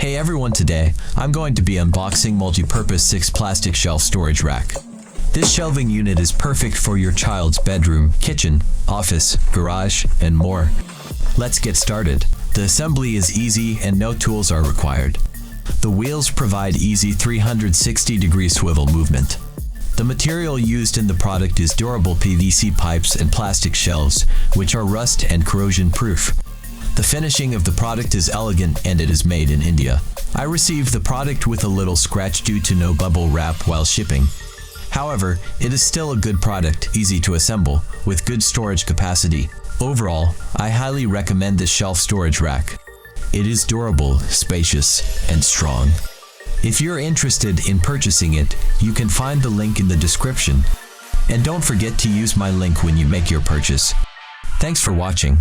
Hey everyone, today I'm going to be unboxing Multipurpose 6 plastic shelf storage rack. This shelving unit is perfect for your child's bedroom, kitchen, office, garage, and more. Let's get started. The assembly is easy and no tools are required. The wheels provide easy 360-degree swivel movement. The material used in the product is durable PVC pipes and plastic shelves, which are rust and corrosion proof. The finishing of the product is elegant and it is made in India. I received the product with a little scratch due to no bubble wrap while shipping. However, it is still a good product, easy to assemble, with good storage capacity. Overall, I highly recommend this shelf storage rack. It is durable, spacious, and strong. If you're interested in purchasing it, you can find the link in the description. And don't forget to use my link when you make your purchase. Thanks for watching.